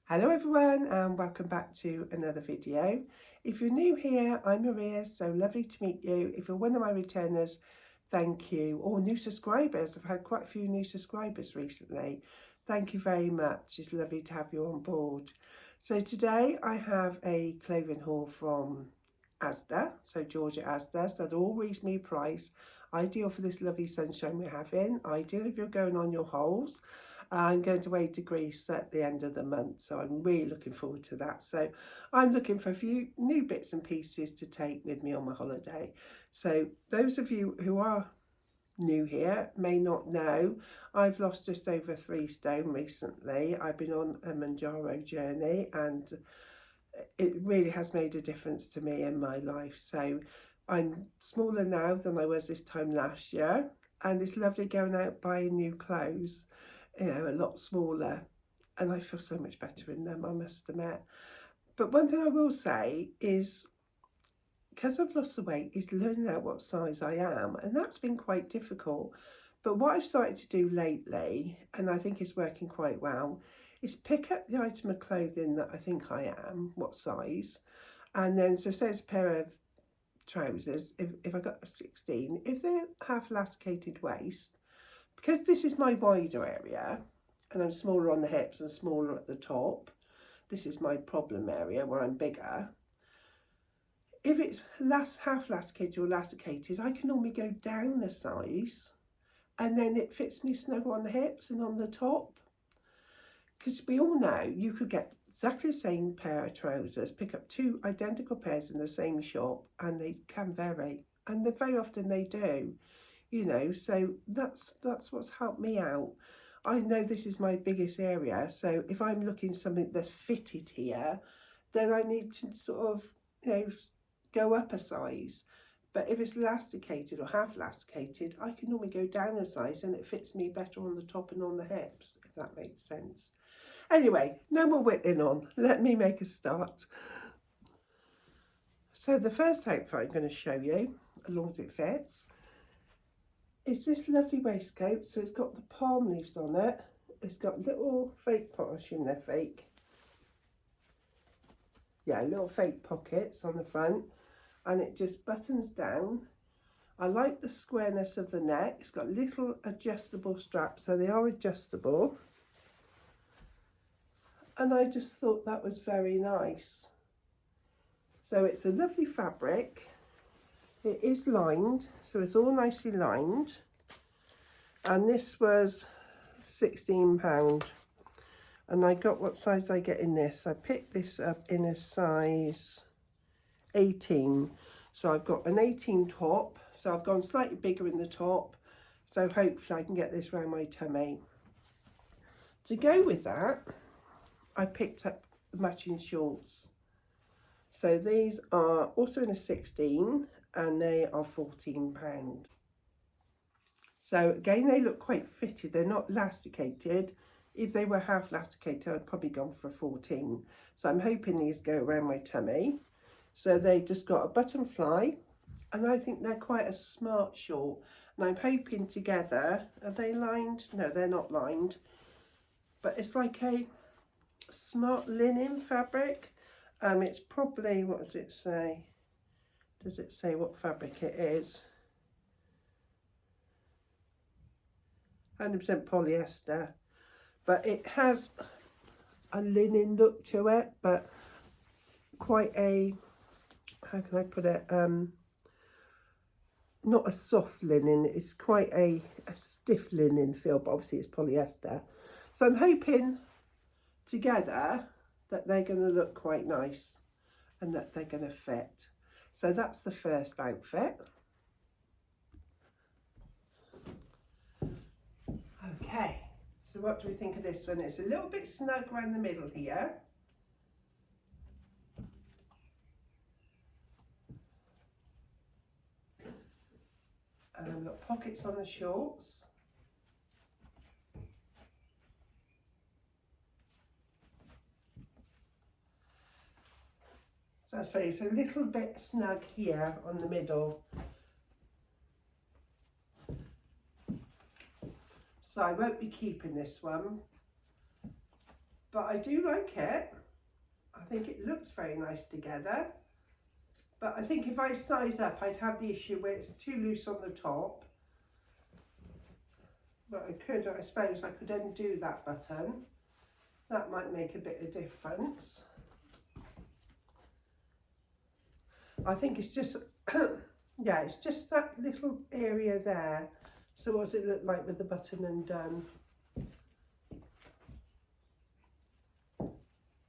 Hello everyone and welcome back to another video. If you're new here, I'm Maria, so lovely to meet you. If you're one of my returners, thank you. Or new subscribers, I've had quite a few new subscribers recently. Thank you very much, it's lovely to have you on board. So today I have a clothing haul from Asda, so Georgia Asda, so they're all reasonably priced. Ideal for this lovely sunshine we're having, ideal if you're going on your holes. I'm going away to Greece at the end of the month, so I'm really looking forward to that. So I'm looking for a few new bits and pieces to take with me on my holiday. So those of you who are new here may not know, I've lost just over 3 stone recently. I've been on a Manjaro journey and it really has made a difference to me in my life. So I'm smaller now than I was this time last year, and it's lovely going out buying new clothes, a lot smaller, and I feel so much better in them, I must admit. But one thing I will say is, because I've lost the weight, is learning out what size I am, and that's been quite difficult. But what I've started to do lately, and I think is working quite well, is pick up the item of clothing that I think I am, what size, and then, so say it's a pair of trousers, if I got a 16, if they have elasticated waist, because this is my wider area and I'm smaller on the hips and smaller at the top, this is my problem area where I'm bigger. If it's half elasticated or elasticated, I can normally go down a size and then it fits me snug on the hips and on the top. Because we all know you could get exactly the same pair of trousers, pick up 2 identical pairs in the same shop, and they can vary, and very often they do. So that's what's helped me out. I know this is my biggest area, so if I'm looking something that's fitted here, then I need to sort of, go up a size. But if it's elasticated or half elasticated, I can normally go down a size and it fits me better on the top and on the hips, if that makes sense. Anyway, no more whittling on. Let me make a start. So the first outfit I'm going to show you, as long as it fits, is this lovely waistcoat. So it's got the palm leaves on it. It's got little fake, I assume they're fake. Yeah, little fake pockets on the front. And it just buttons down. I like the squareness of the neck. It's got little adjustable straps, so they are adjustable. And I just thought that was very nice. So it's a lovely fabric. It is lined, so it's all nicely lined. And this was £16. And I got, what size did I get in this? I picked this up in a size 18. So I've got an 18 top. So I've gone slightly bigger in the top. So hopefully I can get this around my tummy. To go with that, I picked up matching shorts. So these are also in a 16 and they are £14. So again, they look quite fitted. They're not elasticated. If they were half elasticated, I'd probably gone for 14. So I'm hoping these go around my tummy. So they've just got a button fly, and I think they're quite a smart short. And I'm hoping together, are they lined? No, they're not lined. But it's like a smart linen fabric. It's probably, what does it say? Does it say what fabric it is? 100% polyester, but it has a linen look to it, but quite a, how can I put it, not a soft linen, it's quite a stiff linen feel, but obviously it's polyester. So I'm hoping together that they're going to look quite nice and that they're going to fit. So that's the first outfit. Okay, so what do we think of this one? It's a little bit snug around the middle here. And I've got pockets on the shorts. So I say it's a little bit snug here on the middle. So I won't be keeping this one. but I do like it. I think it looks very nice together. But I think if I size up, I'd have the issue where it's too loose on the top. But I suppose I could undo that button. That might make a bit of difference. I think it's just, yeah, it's just that little area there. So what does it look like with the button undone?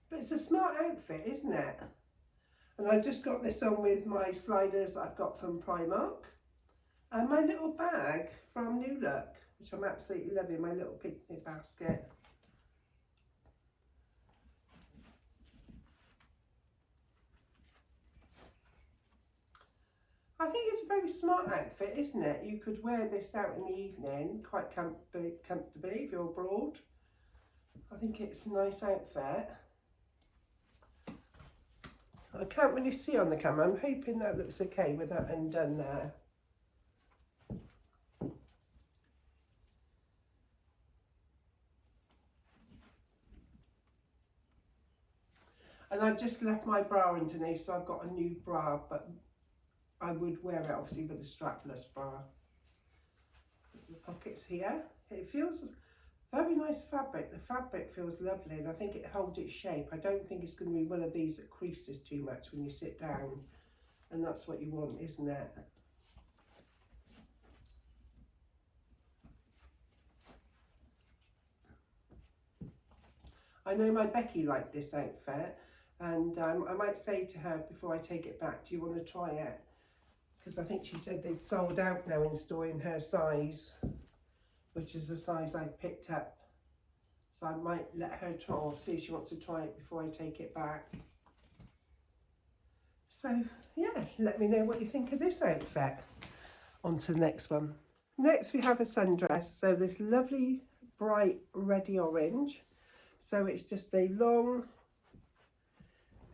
But it's a smart outfit, isn't it? And I just got this on with my sliders that I've got from Primark. And my little bag from New Look, which I'm absolutely loving, my little picnic basket. I think it's a very smart outfit, isn't it? You could wear this out in the evening quite comfortably if you're abroad. I think it's a nice outfit. I can't really see on the camera. I'm hoping that looks okay with that undone there. And I've just left my bra underneath, so I've got a new bra, but I would wear it obviously with a strapless bra. The pockets here. It feels very nice fabric. The fabric feels lovely and I think it holds its shape. I don't think it's going to be one of these that creases too much when you sit down. And that's what you want, isn't it? I know my Becky liked this outfit, and I might say to her before I take it back, do you want to try it? Because I think she said they'd sold out now in store in her size, which is the size I picked up. So I might let her try, or see if she wants to try it before I take it back. So yeah, let me know what you think of this outfit. On to the next one. Next we have a sundress. So this lovely bright reddy orange. So it's just a long,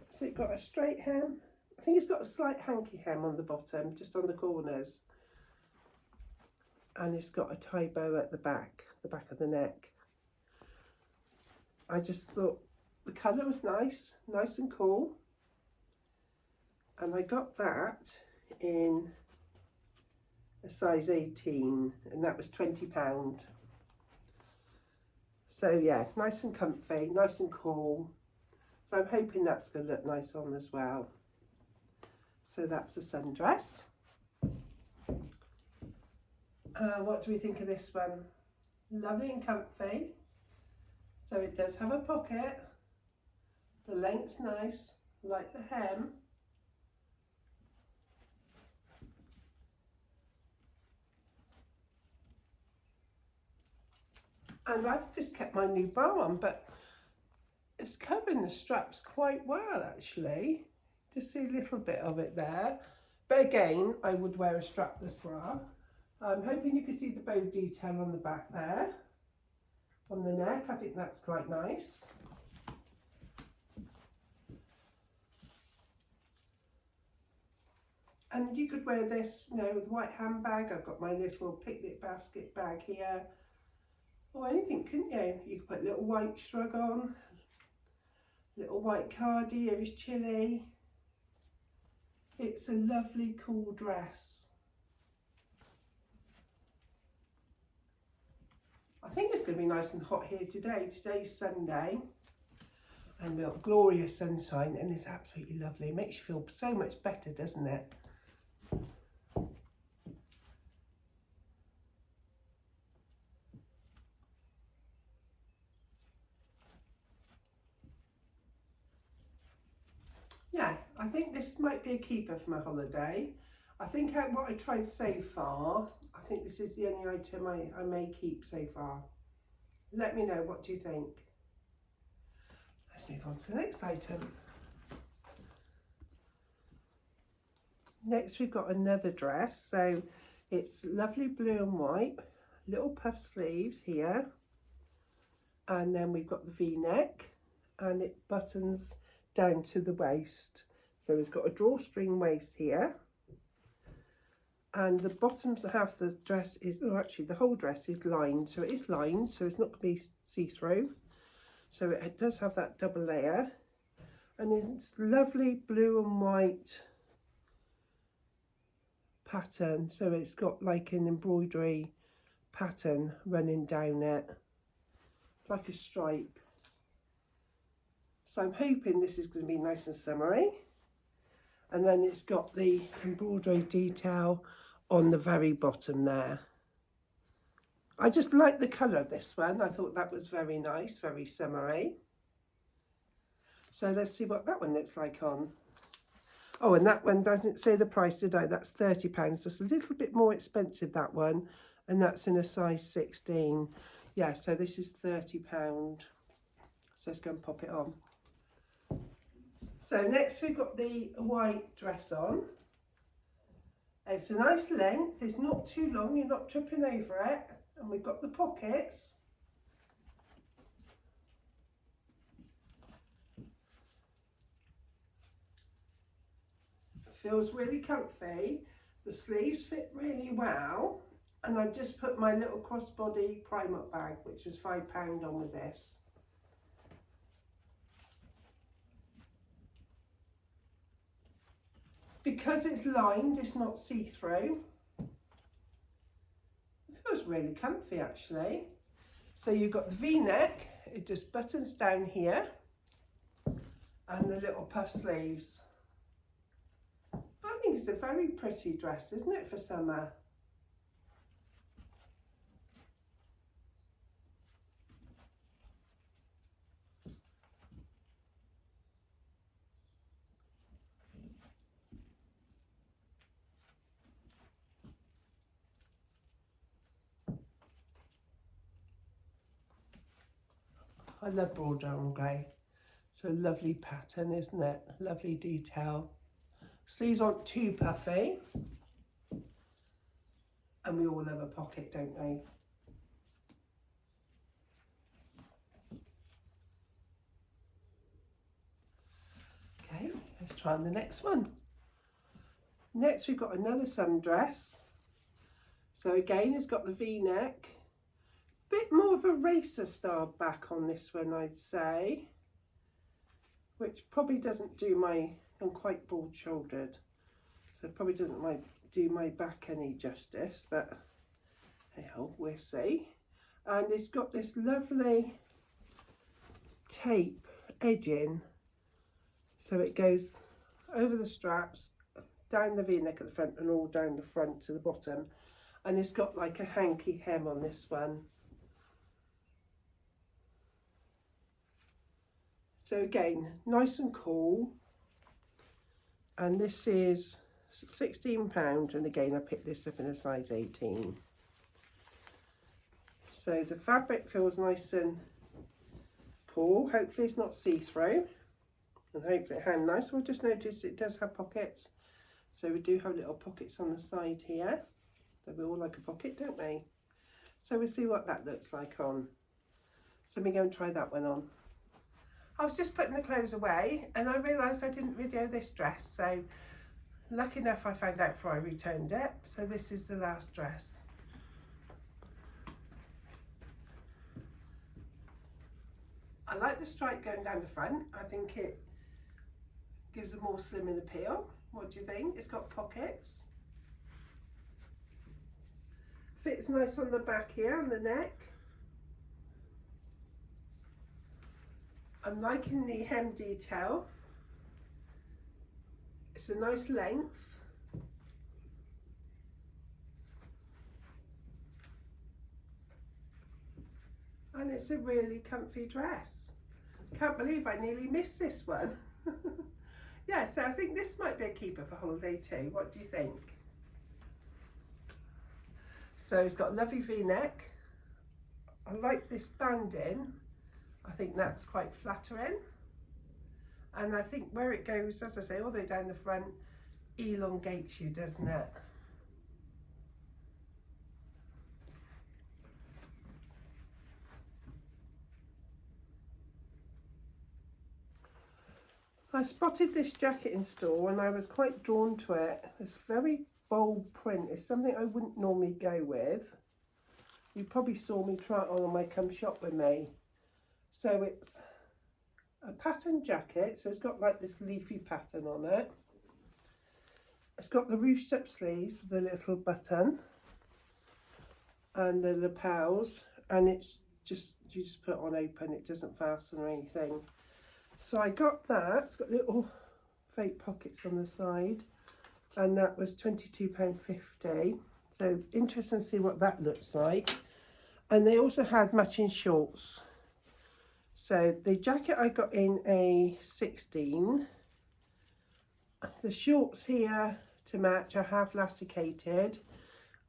so it got a straight hem. I think it's got a slight hanky hem on the bottom, just on the corners. And it's got a tie bow at the back of the neck. I just thought the colour was nice, nice and cool. And I got that in a size 18, and that was £20. So yeah, nice and comfy, nice and cool. So I'm hoping that's going to look nice on as well. So that's a sundress. What do we think of this one? Lovely and comfy. So it does have a pocket. The length's nice, like the hem. And I've just kept my new bra on, but it's covering the straps quite well actually. Just see a little bit of it there. But again, I would wear a strapless bra. I'm hoping you can see the bow detail on the back there. On the neck, I think that's quite nice. And you could wear this, you know, with a white handbag. I've got my little picnic basket bag here. Or anything, couldn't you? You could put a little white shrug on, little white cardie if it's chilly. It's a lovely, cool dress. I think it's going to be nice and hot here today. Today's Sunday, and we've got glorious sunshine, and it's absolutely lovely. It makes you feel so much better, doesn't it? Yeah, I think this might be a keeper for my holiday. I think what I tried so far, I think this is the only item I may keep so far. Let me know, what do you think? Let's move on to the next item. Next we've got another dress. So it's lovely blue and white, little puff sleeves here. And then we've got the V-neck, and it buttons down to the waist. So it's got a drawstring waist here, and the bottom half of the dress is, oh actually the whole dress is lined, so it is lined, so it's not going to be see-through. So it does have that double layer, and it's lovely blue and white pattern. So it's got like an embroidery pattern running down it, like a stripe. So I'm hoping this is going to be nice and summery. And then it's got the embroidery detail on the very bottom there. I just like the colour of this one. I thought that was very nice, very summery. So let's see what that one looks like on. Oh, and that one doesn't say the price, did I? That's £30. That's a little bit more expensive, that one. And that's in a size 16. Yeah, so this is £30. So let's go and pop it on. So next we've got the white dress on. It's a nice length. It's not too long. You're not tripping over it. And we've got the pockets. It feels really comfy. The sleeves fit really well. And I've just put my little crossbody Primark bag, which was £5 on with this. Because it's lined, it's not see-through. It feels really comfy actually. So you've got the V-neck, it just buttons down here, and the little puff sleeves. I think it's a very pretty dress, isn't it, for summer? I love bordeaux and grey. It's a lovely pattern, isn't it? Lovely detail. Sleeves aren't too puffy. And we all love a pocket, don't we? Okay, let's try on the next one. Next we've got another sundress. So again, it's got the V-neck. Bit more of a racer style back on this one, I'd say, which probably doesn't do I'm quite broad shouldered, so it probably doesn't do my back any justice, but hey ho, we'll see. And it's got this lovely tape edging, so it goes over the straps, down the V-neck at the front and all down the front to the bottom, and it's got like a hanky hem on this one. So again, nice and cool, and this is £16, and again I picked this up in a size 18. So the fabric feels nice and cool. Hopefully it's not see-through, and hopefully it hangs nice. We'll just notice it does have pockets, so we do have little pockets on the side here. So we all like a pocket, don't we? So we'll see what that looks like on. So let me go and try that one on. I was just putting the clothes away and I realised I didn't video this dress, so lucky enough I found out before I returned it. So this is the last dress. I like the stripe going down the front. I think it gives a more slimming appeal. What do you think? It's got pockets. Fits nice on the back here, on the neck. I'm liking the hem detail. It's a nice length. And it's a really comfy dress. Can't believe I nearly missed this one. Yeah, so I think this might be a keeper for holiday too. What do you think? So it's got a lovely V-neck. I like this banding. I think that's quite flattering. And I think where it goes, as I say, all the way down the front, elongates you, doesn't it? I spotted this jacket in store and I was quite drawn to it. It's very bold print. It's something I wouldn't normally go with. You probably saw me try it on my Come Shop With Me. So it's a pattern jacket, so it's got like this leafy pattern on it. It's got the ruched up sleeves with a little button and the lapels, and it's just, you just put it on open, it doesn't fasten or anything. So I got that. It's got little fake pockets on the side, and that was £22.50. So interesting to see what that looks like. And they also had matching shorts. So the jacket I got in a 16. The shorts here to match are half lasticated.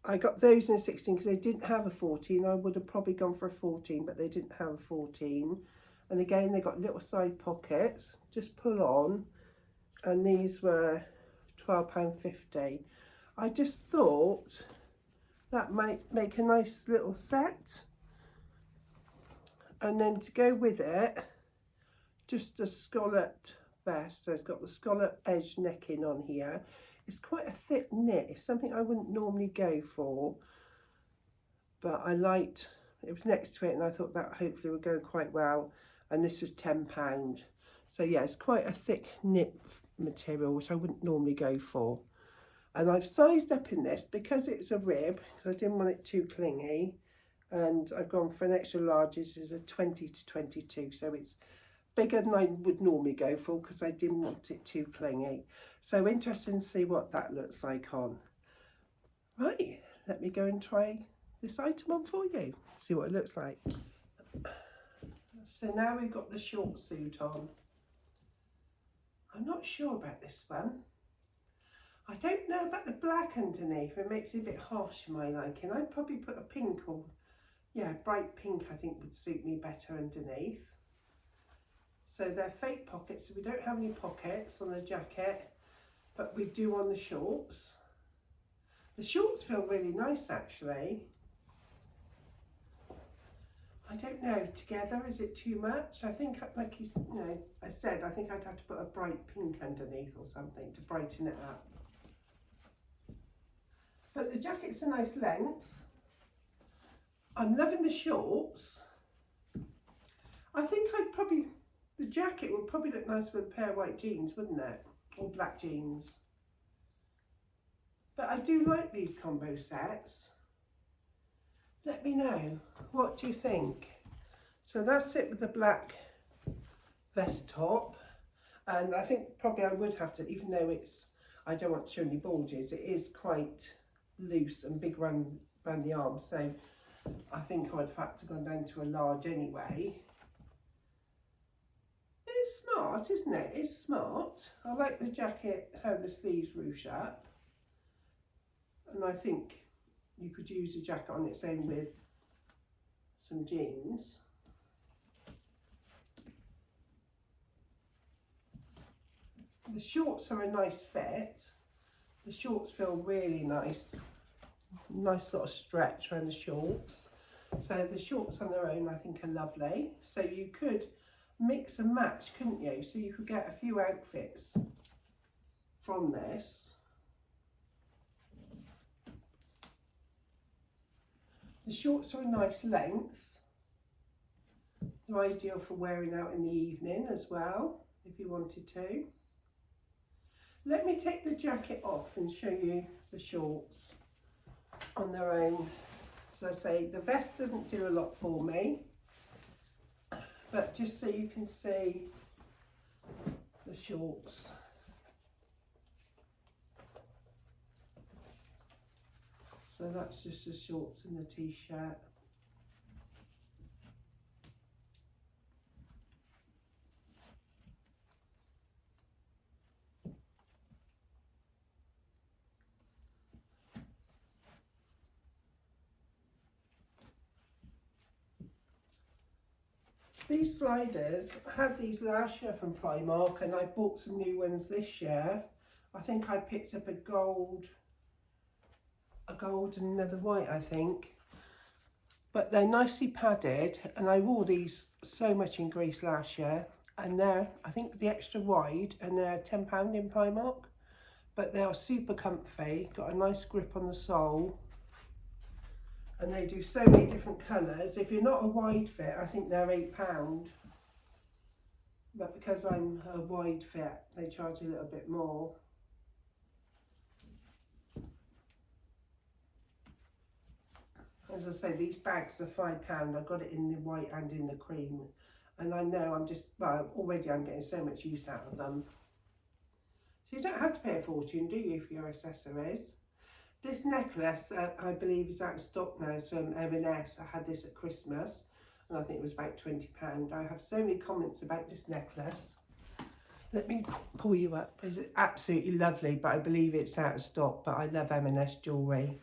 I got those in a 16 because they didn't have a 14. I would have probably gone for a 14, but they didn't have a 14. And again, they got little side pockets, just pull on. And these were £12.50. I just thought that might make a nice little set. And then to go with it, just a scalloped vest. So it's got the scallop edge necking on here. It's quite a thick knit. It's something I wouldn't normally go for, but I liked, it was next to it and I thought that hopefully would go quite well. And this was £10. So yeah, it's quite a thick knit material, which I wouldn't normally go for. And I've sized up in this because it's a rib, because I didn't want it too clingy. And I've gone for an extra large. This is a 20 to 22, so it's bigger than I would normally go for because I didn't want it too clingy. So interesting to see what that looks like on. Right, let me go and try this item on for you, see what it looks like. So now we've got the short suit on. I'm not sure about this one. I don't know about the black underneath. It makes it a bit harsh in my liking. I'd probably put a pink, or yeah, bright pink I think would suit me better underneath. So they're fake pockets, so we don't have any pockets on the jacket, but we do on the shorts. The shorts feel really nice actually. I don't know, together is it too much? I think, like you know, I said, I think I'd have to put a bright pink underneath or something to brighten it up. But the jacket's a nice length. I'm loving the shorts. I think the jacket would probably look nice with a pair of white jeans, wouldn't it? Or black jeans. But I do like these combo sets. Let me know, what do you think? So that's it with the black vest top. And I think probably I would have to, even though I don't want to show any bulges, it is quite loose and big around the arms. So I think I'd have had to go down to a large anyway. It's smart, isn't it? It's smart. I like the jacket, how the sleeves ruche up. And I think you could use a jacket on its own with some jeans. The shorts are a nice fit. The shorts feel really nice. Nice sort of stretch around the shorts. So the shorts on their own I think are lovely. So you could mix and match, couldn't you? So you could get a few outfits from this. The shorts are a nice length. They're ideal for wearing out in the evening as well, if you wanted to. Let me take the jacket off and show you the shorts on their own. As I say, the vest doesn't do a lot for me, but just so you can see the shorts. So that's just the shorts and the t-shirt. These sliders, I had these last year from Primark and I bought some new ones this year. I think I picked up a gold and another white, I think. But they're nicely padded and I wore these so much in Greece last year. And they're, I think, the extra wide, and they're £10 in Primark. But they are super comfy, got a nice grip on the sole. And they do so many different colours. If you're not a wide fit, I think they're £8. But because I'm a wide fit, they charge a little bit more. As I say, these bags are £5. I got it in the white and in the cream. And I know already I'm getting so much use out of them. So you don't have to pay a fortune, do you, for your accessories? This necklace, I believe, is out of stock now. It's from M&S. I had this at Christmas, and I think it was about £20. I have so many comments about this necklace. Let me pull you up. It's absolutely lovely, but I believe it's out of stock. But I love M&S jewellery.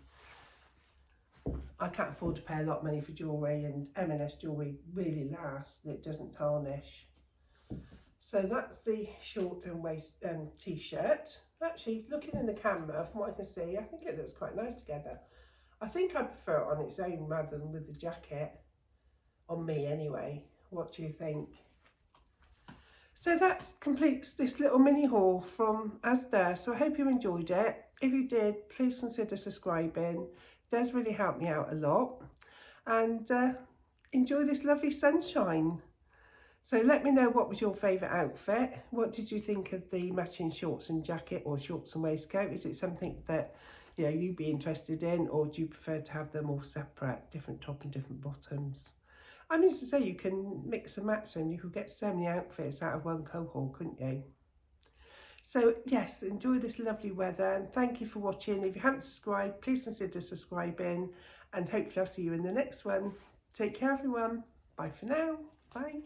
I can't afford to pay a lot of money for jewellery, and M&S jewellery really lasts. It doesn't tarnish. So that's the short and waist t-shirt. Actually, looking in the camera, from what I can see, I think it looks quite nice together. I think I prefer it on its own rather than with the jacket. On me anyway. What do you think? So that completes this little mini haul from Asda. So I hope you enjoyed it. If you did, please consider subscribing. It does really help me out a lot. And enjoy this lovely sunshine. So let me know, what was your favourite outfit? What did you think of the matching shorts and jacket, or shorts and waistcoat? Is it something that you'd be interested in, or do you prefer to have them all separate, different top and different bottoms? I mean, to say, you can mix and match them. You could get so many outfits out of one cohort, couldn't you? So yes, enjoy this lovely weather, and thank you for watching. If you haven't subscribed, please consider subscribing, and hopefully I'll see you in the next one. Take care, everyone. Bye for now. Bye.